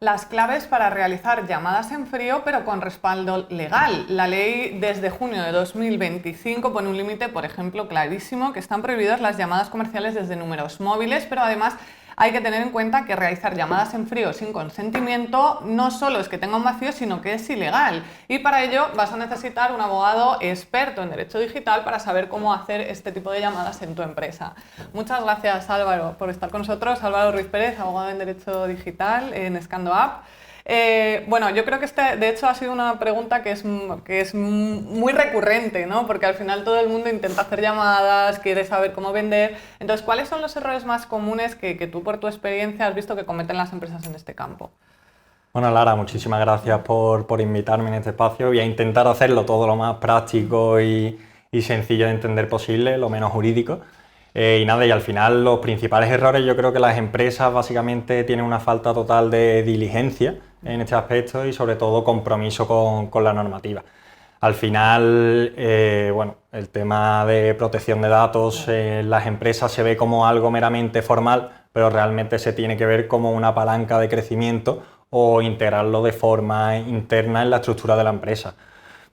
las claves para realizar llamadas en frío, pero con respaldo legal. La ley desde junio de 2025 pone un límite, por ejemplo, clarísimo, que están prohibidas las llamadas comerciales desde números móviles, pero además hay que tener en cuenta que realizar llamadas en frío sin consentimiento no solo es que tenga un vacío, sino que es ilegal. Y para ello vas a necesitar un abogado experto en derecho digital para saber cómo hacer este tipo de llamadas en tu empresa. Muchas gracias, Álvaro, por estar con nosotros. Álvaro Ruiz Pérez, abogado en derecho digital en Scando Up. Bueno, yo creo que de hecho ha sido una pregunta que es muy recurrente, ¿no? Porque al final todo el mundo intenta hacer llamadas, quiere saber cómo vender. Entonces, ¿cuáles son los errores más comunes que tú por tu experiencia has visto que cometen las empresas en este campo? Bueno, Lara, muchísimas gracias por invitarme en este espacio. Voy a intentar hacerlo todo lo más práctico y sencillo de entender posible, lo menos jurídico. Y nada, y al final los principales errores, yo creo que las empresas básicamente tienen una falta total de diligencia en este aspecto y sobre todo compromiso con la normativa. Al final, bueno, el tema de protección de datos en las empresas se ve como algo meramente formal, pero realmente se tiene que ver como una palanca de crecimiento o integrarlo de forma interna en la estructura de la empresa.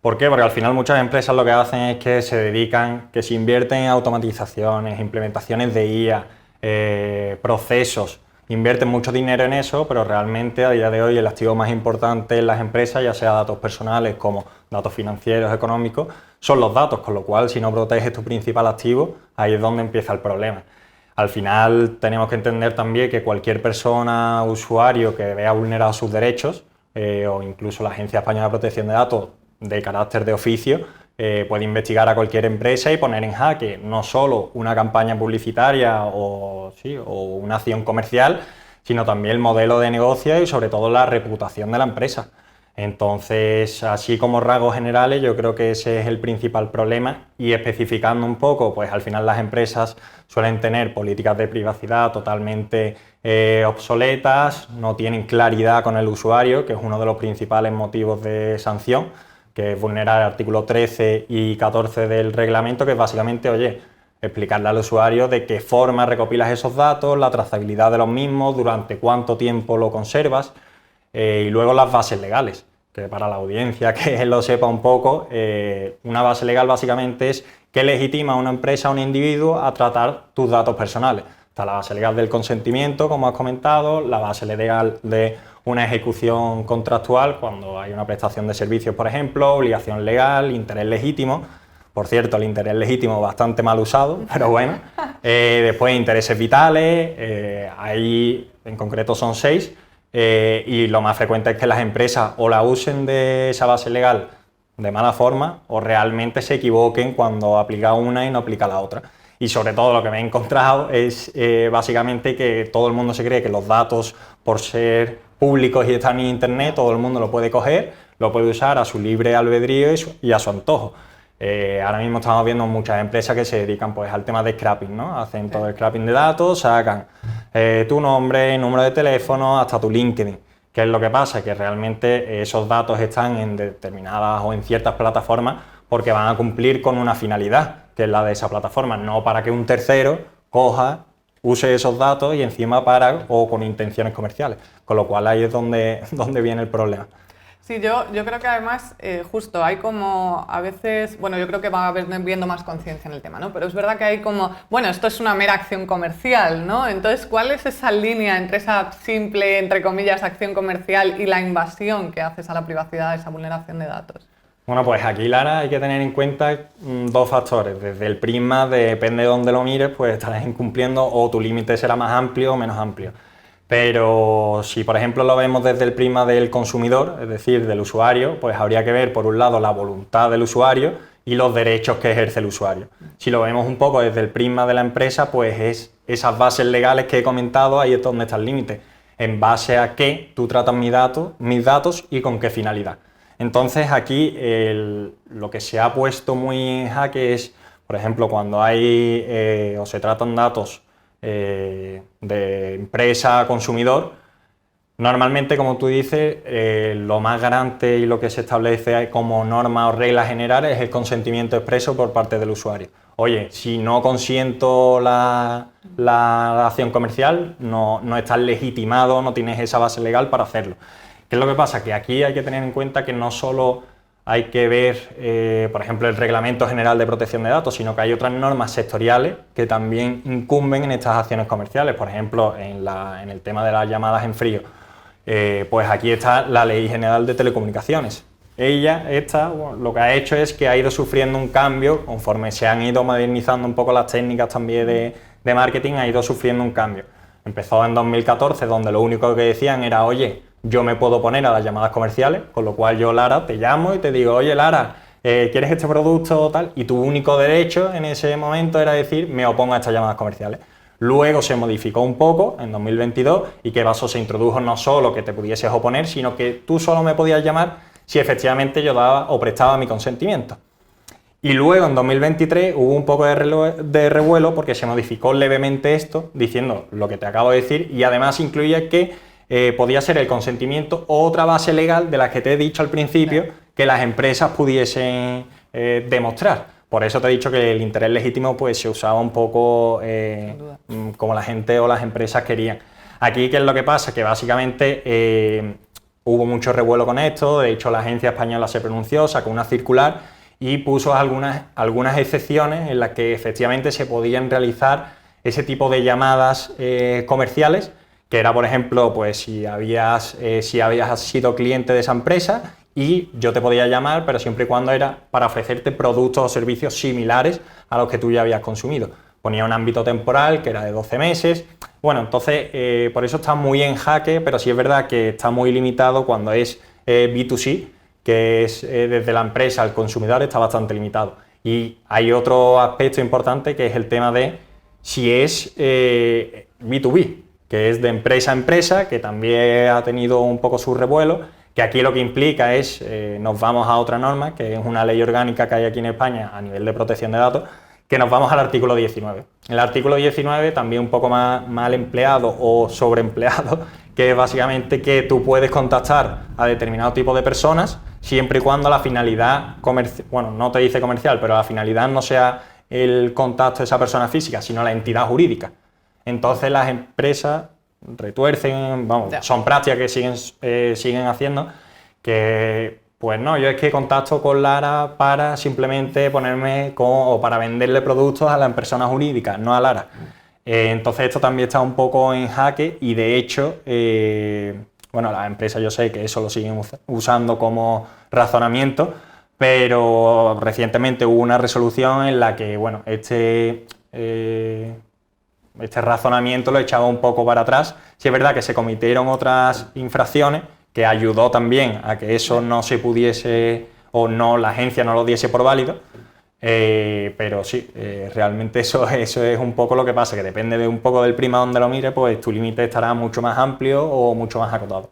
¿Por qué? Porque al final muchas empresas lo que hacen es que se dedican, que se invierten en automatizaciones, implementaciones de IA, procesos, invierten mucho dinero en eso, pero realmente a día de hoy el activo más importante en las empresas, ya sea datos personales como datos financieros, económicos, son los datos, con lo cual si no proteges tu principal activo, ahí es donde empieza el problema. Al final tenemos que entender también que cualquier persona, usuario que vea vulnerados sus derechos, o incluso la Agencia Española de Protección de Datos de carácter de oficio, puede investigar a cualquier empresa y poner en jaque no solo una campaña publicitaria o una acción comercial, sino también el modelo de negocio y sobre todo la reputación de la empresa. Entonces, así como rasgos generales, yo creo que ese es el principal problema y especificando un poco, pues al final las empresas suelen tener políticas de privacidad totalmente obsoletas, no tienen claridad con el usuario, que es uno de los principales motivos de sanción, que es vulnerar el artículo 13 y 14 del reglamento, que es básicamente, oye, explicarle al usuario de qué forma recopilas esos datos, la trazabilidad de los mismos, durante cuánto tiempo lo conservas, y luego las bases legales, que para la audiencia que lo sepa un poco, una base legal básicamente es qué legitima a una empresa o un individuo a tratar tus datos personales. Está la base legal del consentimiento, como has comentado, la base legal de una ejecución contractual, cuando hay una prestación de servicios, por ejemplo, obligación legal, interés legítimo. Por cierto, el interés legítimo bastante mal usado, pero bueno. Después intereses vitales, ahí en concreto son 6, y lo más frecuente es que las empresas o la usen de esa base legal de mala forma o realmente se equivoquen cuando aplica una y no aplica la otra. Y sobre todo lo que me he encontrado es básicamente que todo el mundo se cree que los datos, por ser públicos y están en internet, todo el mundo lo puede coger, lo puede usar a su libre albedrío y a su antojo. Ahora mismo estamos viendo muchas empresas que se dedican pues al tema de scrapping, ¿no? Hacen todo el scrapping de datos, sacan tu nombre, número de teléfono, hasta tu LinkedIn. ¿Qué es lo que pasa? Que realmente esos datos están en determinadas o en ciertas plataformas porque van a cumplir con una finalidad, que es la de esa plataforma, no para que un tercero coja, use esos datos y encima o con intenciones comerciales. Con lo cual ahí es donde viene el problema. Sí, yo creo que además justo hay como a veces, bueno, yo creo que va habiendo más conciencia en el tema, ¿no? Pero es verdad que hay como, bueno, esto es una mera acción comercial, ¿no? Entonces, ¿cuál es esa línea entre esa simple, entre comillas, acción comercial y la invasión que haces a la privacidad, esa vulneración de datos? Bueno, pues aquí, Lara, hay que tener en cuenta dos factores. Desde el prisma, depende de dónde lo mires, pues estarás incumpliendo o tu límite será más amplio o menos amplio. Pero si, por ejemplo, lo vemos desde el prisma del consumidor, es decir, del usuario, pues habría que ver, por un lado, la voluntad del usuario y los derechos que ejerce el usuario. Si lo vemos un poco desde el prisma de la empresa, pues es esas bases legales que he comentado, ahí es donde está el límite. En base a qué tú tratas mis datos y con qué finalidad. Entonces aquí lo que se ha puesto muy en jaque es, por ejemplo, cuando hay o se tratan datos de empresa a consumidor, Normalmente, como tú dices, lo más garante y lo que se establece como norma o regla general es el consentimiento expreso por parte del usuario. Oye, si no consiento la acción comercial, no estás legitimado, no tienes esa base legal para hacerlo. ¿Qué es lo que pasa? Que aquí hay que tener en cuenta que no solo hay que ver, por ejemplo, el Reglamento General de Protección de Datos, sino que hay otras normas sectoriales que también incumben en estas acciones comerciales. Por ejemplo, en el tema de las llamadas en frío, pues aquí está la Ley General de Telecomunicaciones. Bueno, lo que ha hecho es que ha ido sufriendo un cambio, conforme se han ido modernizando un poco las técnicas también de marketing, ha ido sufriendo un cambio. Empezó en 2014, donde lo único que decían era, oye, yo me puedo poner a las llamadas comerciales, con lo cual yo, Lara, te llamo y te digo, oye, Lara, ¿quieres este producto o tal? Y tu único derecho en ese momento era decir, me opongo a estas llamadas comerciales. Luego se modificó un poco en 2022 y que eso se introdujo no solo que te pudieses oponer, sino que tú solo me podías llamar si efectivamente yo daba o prestaba mi consentimiento. Y luego en 2023 hubo un poco de revuelo porque se modificó levemente esto, diciendo lo que te acabo de decir, y además incluía que podía ser el consentimiento o otra base legal de la que te he dicho al principio, que las empresas pudiesen demostrar. Por eso te he dicho que el interés legítimo pues, se usaba un poco como la gente o las empresas querían. Aquí, ¿qué es lo que pasa? Que básicamente hubo mucho revuelo con esto, de hecho la agencia española se pronunció, sacó una circular y puso algunas excepciones en las que efectivamente se podían realizar ese tipo de llamadas comerciales, que era, por ejemplo, pues si habías sido cliente de esa empresa y yo te podía llamar, pero siempre y cuando era para ofrecerte productos o servicios similares a los que tú ya habías consumido. Ponía un ámbito temporal que era de 12 meses. Bueno, entonces por eso está muy en jaque, pero sí es verdad que está muy limitado cuando es B2C, que es desde la empresa al consumidor, está bastante limitado. Y hay otro aspecto importante que es el tema de si es B2B, que es de empresa a empresa, que también ha tenido un poco su revuelo, que aquí lo que implica es, nos vamos a otra norma, que es una ley orgánica que hay aquí en España a nivel de protección de datos, que nos vamos al artículo 19. El artículo 19, también un poco más mal empleado o sobreempleado, que es básicamente que tú puedes contactar a determinado tipo de personas siempre y cuando la finalidad comercial, bueno, no te dice comercial, pero la finalidad no sea el contacto de esa persona física, sino la entidad jurídica. Entonces las empresas retuercen, vamos, son prácticas que siguen haciendo, que pues no, yo es que contacto con Lara para simplemente ponerme o para venderle productos a la persona jurídica, no a Lara. Entonces esto también está un poco en jaque y de hecho, bueno, las empresas yo sé que eso lo siguen usando como razonamiento, pero recientemente hubo una resolución en la que, bueno, este razonamiento lo echaba un poco para atrás. Sí es verdad que se cometieron otras infracciones que ayudó también a que eso no se pudiese o no la agencia no lo diese por válido, pero sí, realmente eso es un poco lo que pasa, que depende de un poco del prisma donde lo mire, pues tu límite estará mucho más amplio o mucho más acotado.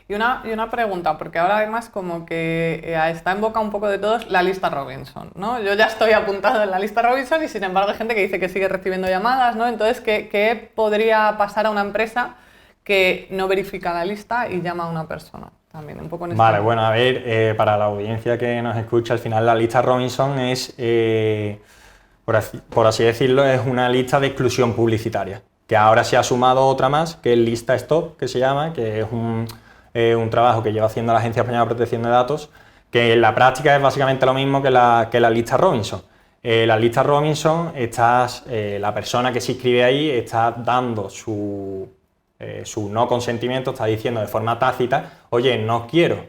Y una pregunta, porque ahora además como que está en boca un poco de todos la lista Robinson, ¿no? Yo ya estoy apuntado en la lista Robinson y sin embargo hay gente que dice que sigue recibiendo llamadas, ¿no? Entonces, ¿qué podría pasar a una empresa que no verifica la lista y llama a una persona? También un poco en Vale, bueno, a ver, para la audiencia que nos escucha, al final la lista Robinson es, por así decirlo, es una lista de exclusión publicitaria, que ahora se ha sumado otra más, que es lista Stop, que se llama, que es un trabajo que lleva haciendo la Agencia Española de Protección de Datos, que en la práctica es básicamente lo mismo que la lista Robinson. La lista Robinson, la persona que se inscribe ahí está dando su no consentimiento, está diciendo de forma tácita, oye, no quiero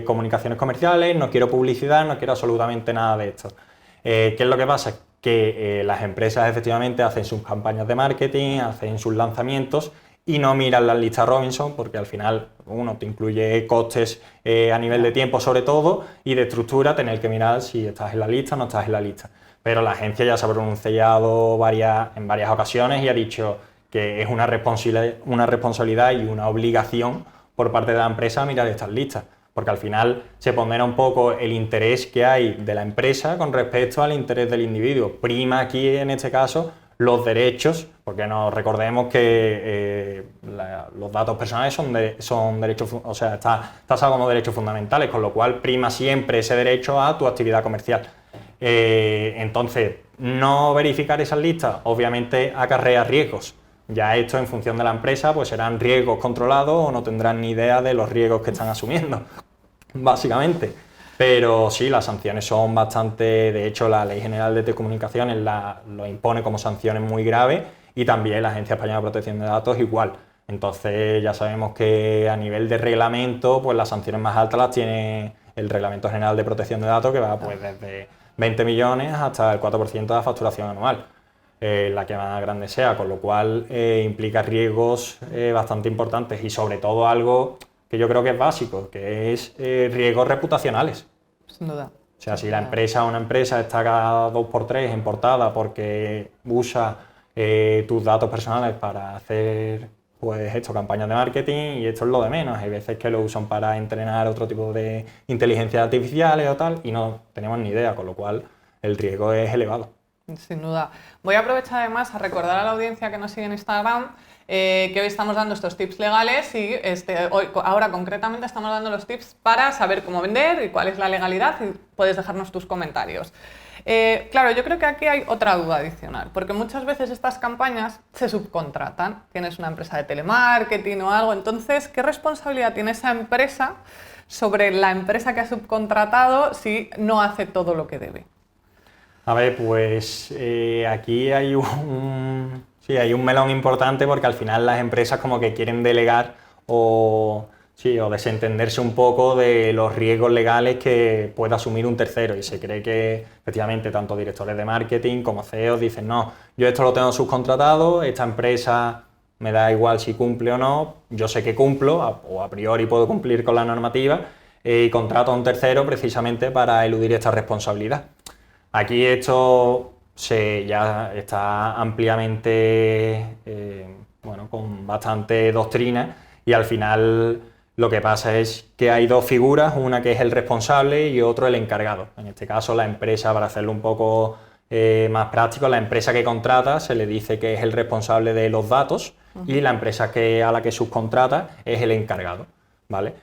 comunicaciones comerciales, no quiero publicidad, no quiero absolutamente nada de esto. ¿Qué es lo que pasa? Que las empresas efectivamente hacen sus campañas de marketing, hacen sus lanzamientos y no miran las listas Robinson porque al final uno te incluye costes a nivel de tiempo sobre todo y de estructura, tener que mirar si estás en la lista o no estás en la lista. Pero la agencia ya se ha pronunciado en varias ocasiones y ha dicho que es una responsabilidad y una obligación por parte de la empresa a mirar estas listas, porque al final se pondera un poco el interés que hay de la empresa con respecto al interés del individuo. Prima aquí en este caso los derechos, porque nos recordemos que los datos personales son derechos, o sea, está tasado como derechos fundamentales, con lo cual prima siempre ese derecho a tu actividad comercial. Entonces, no verificar esas listas obviamente acarrea riesgos. Ya esto, en función de la empresa, pues serán riesgos controlados o no tendrán ni idea de los riesgos que están asumiendo, básicamente. Pero sí, las sanciones son bastante, de hecho la Ley General de Telecomunicaciones lo impone como sanciones muy graves, y también la Agencia Española de Protección de Datos igual. Entonces ya sabemos que a nivel de reglamento, pues las sanciones más altas las tiene el Reglamento General de Protección de Datos, que va pues desde 20 millones hasta el 4% de la facturación anual, la que más grande sea, con lo cual implica riesgos bastante importantes, y sobre todo algo que yo creo que es básico, que es riesgos reputacionales. Sin duda. O sea, si una empresa está cada 2x3 en portada porque usa tus datos personales para hacer, pues esto, campañas de marketing, y esto es lo de menos. Hay veces que lo usan para entrenar otro tipo de inteligencias artificiales o tal, y no tenemos ni idea, con lo cual el riesgo es elevado. Sin duda. Voy a aprovechar además a recordar a la audiencia que nos sigue en Instagram que hoy estamos dando estos tips legales, y ahora concretamente estamos dando los tips para saber cómo vender y cuál es la legalidad, y puedes dejarnos tus comentarios. Claro, yo creo que aquí hay otra duda adicional, porque muchas veces estas campañas se subcontratan. Tienes una empresa de telemarketing o algo, entonces, ¿qué responsabilidad tiene esa empresa sobre la empresa que ha subcontratado si no hace todo lo que debe? A ver, pues aquí hay hay un melón importante, porque al final las empresas como que quieren delegar o desentenderse un poco de los riesgos legales que pueda asumir un tercero, y se cree que efectivamente tanto directores de marketing como CEOs dicen: no, yo esto lo tengo subcontratado, esta empresa me da igual si cumple o no, yo sé que cumplo o a priori puedo cumplir con la normativa, y contrato a un tercero precisamente para eludir esta responsabilidad. Aquí esto ya está ampliamente, con bastante doctrina, y al final lo que pasa es que hay dos figuras, una que es el responsable y otro el encargado. En este caso, la empresa, para hacerlo un poco más práctico, la empresa que contrata se le dice que es el responsable de los datos, y la empresa a la que subcontrata es el encargado, ¿vale?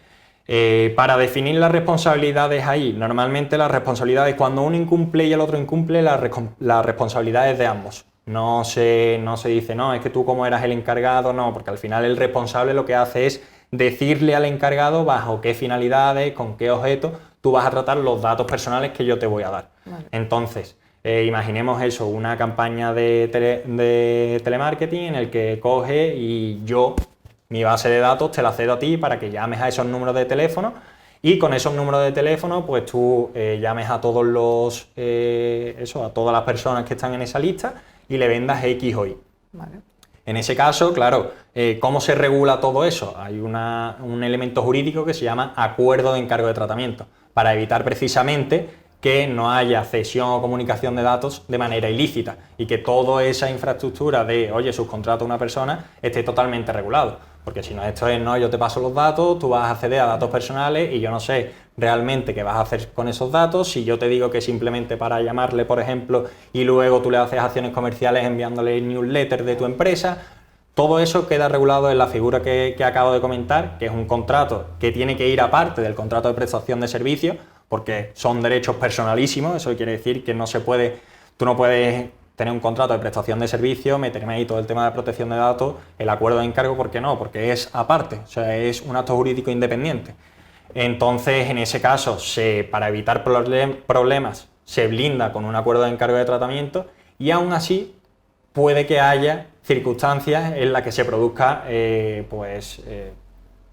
Para definir las responsabilidades ahí, normalmente las responsabilidades, cuando uno incumple y el otro incumple, la responsabilidad es de ambos. No se dice: no, es que tú como eras el encargado, no, porque al final el responsable lo que hace es decirle al encargado bajo qué finalidades, con qué objetos tú vas a tratar los datos personales que yo te voy a dar. Vale. Entonces, imaginemos eso, una campaña de telemarketing en el que coge y mi base de datos te la cedo a ti para que llames a esos números de teléfono, y con esos números de teléfono pues tú llames a todos a todas las personas que están en esa lista y le vendas X o Y. Vale. En ese caso, claro, ¿cómo se regula todo eso? Hay un elemento jurídico que se llama acuerdo de encargo de tratamiento, para evitar precisamente que no haya cesión o comunicación de datos de manera ilícita, y que toda esa infraestructura de, oye, subcontrato a una persona, esté totalmente regulado. Porque si no, esto es: no, yo te paso los datos, tú vas a acceder a datos personales y yo no sé realmente qué vas a hacer con esos datos. Si yo te digo que simplemente para llamarle, por ejemplo, y luego tú le haces acciones comerciales enviándole newsletter de tu empresa, todo eso queda regulado en la figura que acabo de comentar, que es un contrato que tiene que ir aparte del contrato de prestación de servicios, porque son derechos personalísimos. Eso quiere decir que tú no puedes tener un contrato de prestación de servicio, meterme ahí todo el tema de protección de datos, el acuerdo de encargo, ¿por qué no? Porque es aparte, o sea, es un acto jurídico independiente. Entonces, en ese caso, para evitar problemas, se blinda con un acuerdo de encargo de tratamiento, y aún así puede que haya circunstancias en las que se produzca,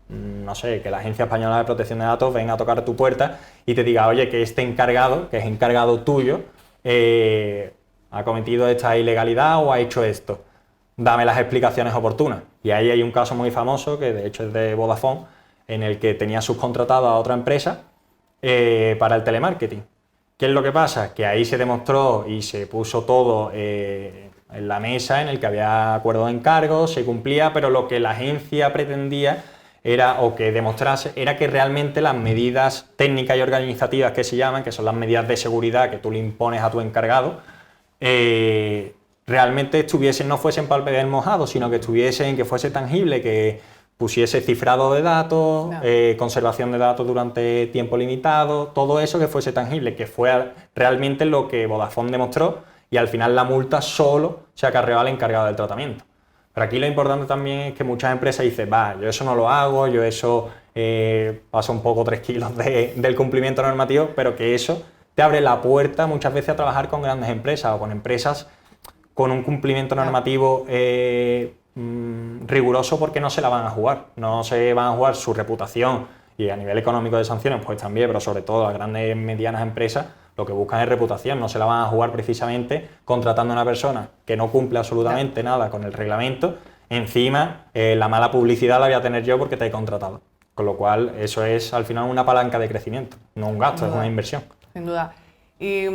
no sé, que la Agencia Española de Protección de Datos venga a tocar tu puerta y te diga: oye, que este encargado, que es encargado tuyo, ha cometido esta ilegalidad o ha hecho esto, dame las explicaciones oportunas. Y ahí hay un caso muy famoso, que de hecho es de Vodafone, en el que tenía subcontratado a otra empresa para el telemarketing. ¿Qué es lo que pasa? Que ahí se demostró y se puso todo en la mesa, en el que había acuerdo de encargo, se cumplía, pero lo que la agencia pretendía que demostrase era que realmente las medidas técnicas y organizativas que se llaman, que son las medidas de seguridad que tú le impones a tu encargado, realmente no fuesen papel mojado, sino que fuese tangible, que pusiese cifrado de datos, conservación de datos durante tiempo limitado, todo eso que fuese tangible, que fue realmente lo que Vodafone demostró, y al final la multa solo se acarreó al encargado del tratamiento. Pero aquí lo importante también es que muchas empresas dicen, yo eso no lo hago, yo eso paso un poco 3 kilos del cumplimiento normativo, pero que eso te abre la puerta muchas veces a trabajar con grandes empresas o con empresas con un cumplimiento normativo riguroso, porque no se la van a jugar. No se van a jugar su reputación, y a nivel económico de sanciones pues también, pero sobre todo las grandes y medianas empresas lo que buscan es reputación. No se la van a jugar precisamente contratando a una persona que no cumple absolutamente nada con el reglamento. Encima la mala publicidad la voy a tener yo porque te he contratado, con lo cual eso es al final una palanca de crecimiento, no un gasto, es una inversión. Sin duda. Y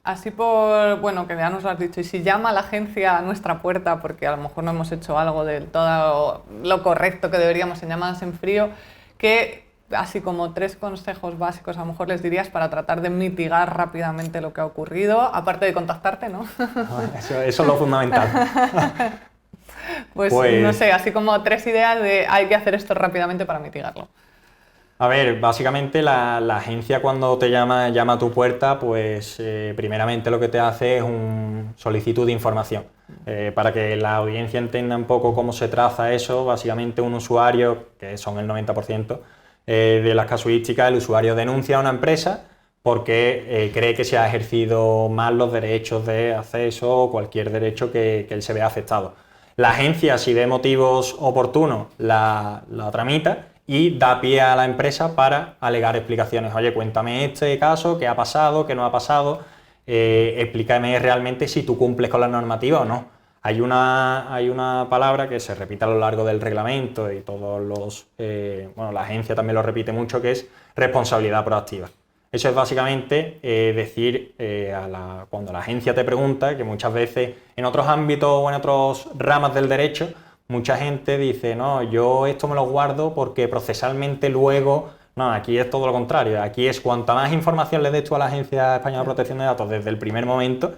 así bueno, que ya nos lo has dicho, y si llama la agencia a nuestra puerta porque a lo mejor no hemos hecho algo del todo lo correcto que deberíamos en llamadas en frío, ¿qué, así como 3 consejos básicos a lo mejor les dirías para tratar de mitigar rápidamente lo que ha ocurrido, aparte de contactarte, ¿no? Eso es lo fundamental. Pues no sé, así como 3 ideas de hay que hacer esto rápidamente para mitigarlo. A ver, básicamente la agencia cuando te llama a tu puerta, pues primeramente lo que te hace es un solicitud de información. Para que la audiencia entienda un poco cómo se traza eso, básicamente un usuario, que son el 90% de las casuísticas, el usuario denuncia a una empresa porque cree que se ha ejercido mal los derechos de acceso o cualquier derecho que él se vea afectado. La agencia, si ve motivos oportunos, la tramita y da pie a la empresa para alegar explicaciones. Oye, cuéntame este caso, qué ha pasado, qué no ha pasado, explícame realmente si tú cumples con la normativa o no. Hay una palabra que se repite a lo largo del reglamento y la agencia también lo repite mucho, que es responsabilidad proactiva. Eso es básicamente decir, cuando la agencia te pregunta, que muchas veces en otros ámbitos o en otras ramas del derecho, mucha gente dice, no, yo esto me lo guardo porque procesalmente luego... No, aquí es todo lo contrario. Aquí es cuanta más información le des tú a la Agencia Española de Protección de Datos desde el primer momento,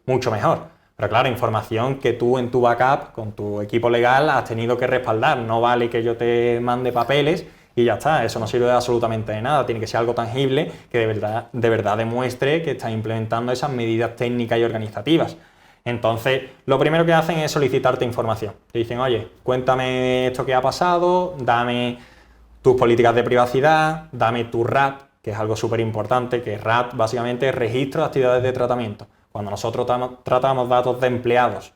mucho mejor. Pero claro, información que tú en tu backup, con tu equipo legal, has tenido que respaldar. No vale que yo te mande papeles y ya está, eso no sirve absolutamente de nada. Tiene que ser algo tangible que de verdad demuestre que estás implementando esas medidas técnicas y organizativas. Entonces, lo primero que hacen es solicitarte información. Te dicen, oye, cuéntame esto que ha pasado, dame tus políticas de privacidad, dame tu RAT, que es algo súper importante, que RAT básicamente es registro de actividades de tratamiento. Cuando nosotros tratamos datos de empleados,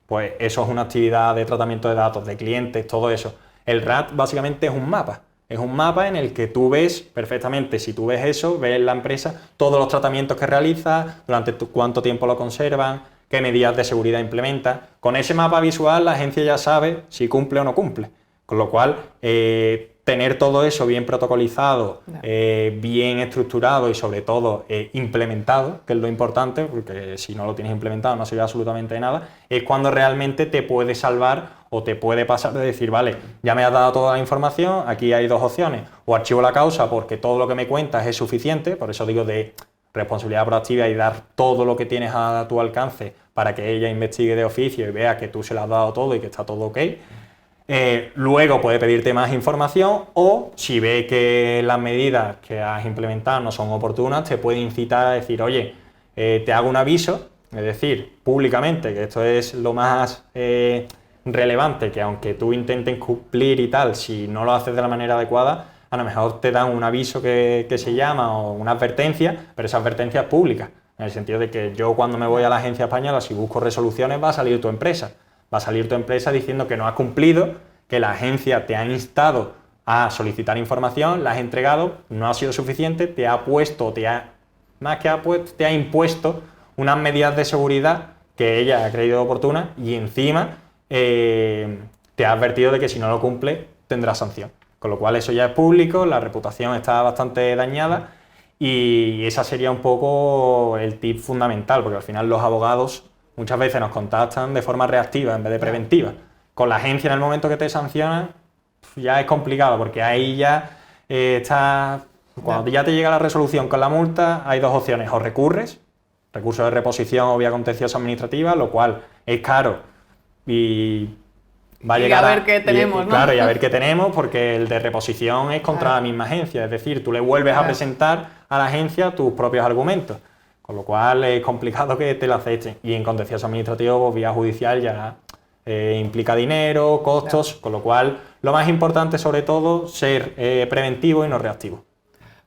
pues eso es una actividad de tratamiento de datos, de clientes, todo eso. El RAT básicamente es un mapa. Es un mapa en el que tú ves perfectamente, si tú ves eso, ves la empresa, todos los tratamientos que realiza, durante cuánto tiempo lo conservan, qué medidas de seguridad implementa. Con ese mapa visual la agencia ya sabe si cumple o no cumple. Con lo cual, tener todo eso bien protocolizado, bien estructurado y sobre todo implementado, que es lo importante, porque si no lo tienes implementado no sirve absolutamente de nada, es cuando realmente te puede salvar o te puede pasar de decir, vale, ya me has dado toda la información, aquí hay 2 opciones, o archivo la causa porque todo lo que me cuentas es suficiente, por eso digo de responsabilidad proactiva y dar todo lo que tienes a tu alcance para que ella investigue de oficio y vea que tú se lo has dado todo y que está todo ok. Luego puede pedirte más información, o si ve que las medidas que has implementado no son oportunas, te puede incitar a decir, oye, te hago un aviso, es decir, públicamente, que esto es lo más relevante, que aunque tú intentes cumplir y tal, si no lo haces de la manera adecuada, a lo mejor te dan un aviso que se llama o una advertencia, pero esa advertencia es pública, en el sentido de que yo cuando me voy a la agencia española, si busco resoluciones, va a salir tu empresa. Va a salir tu empresa diciendo que no has cumplido, que la agencia te ha instado a solicitar información, la has entregado, no ha sido suficiente, te ha impuesto unas medidas de seguridad que ella ha creído oportunas y encima te ha advertido de que si no lo cumple tendrá sanción. Con lo cual eso ya es público, la reputación está bastante dañada y esa sería un poco el tip fundamental, porque al final los abogados muchas veces nos contactan de forma reactiva en vez de preventiva. Con la agencia en el momento que te sancionan ya es complicado, porque ahí ya cuando ya te llega la resolución con la multa hay 2 opciones, o recurres recurso de reposición o vía contencioso administrativa, lo cual es caro y va a llegar a ver qué tenemos, ¿no? Claro, y a ver qué tenemos, porque el de reposición es contra la misma agencia, es decir, tú le vuelves a presentar a la agencia tus propios argumentos, con lo cual es complicado que te lo acepten. Y en contencioso administrativo, pues, vía judicial ya implica dinero, costos, con lo cual lo más importante sobre todo ser preventivo y no reactivo.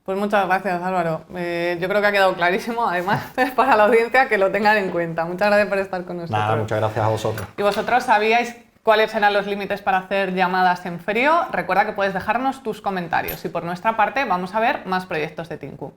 Pues muchas gracias, Álvaro. Yo creo que ha quedado clarísimo, además, para la audiencia, que lo tengan en cuenta. Muchas gracias por estar con nosotros. Nada, muchas gracias a vosotros. ¿Y vosotros sabíais cuáles eran los límites para hacer llamadas en frío? Recuerda que puedes dejarnos tus comentarios y por nuestra parte vamos a ver más proyectos de Tinku.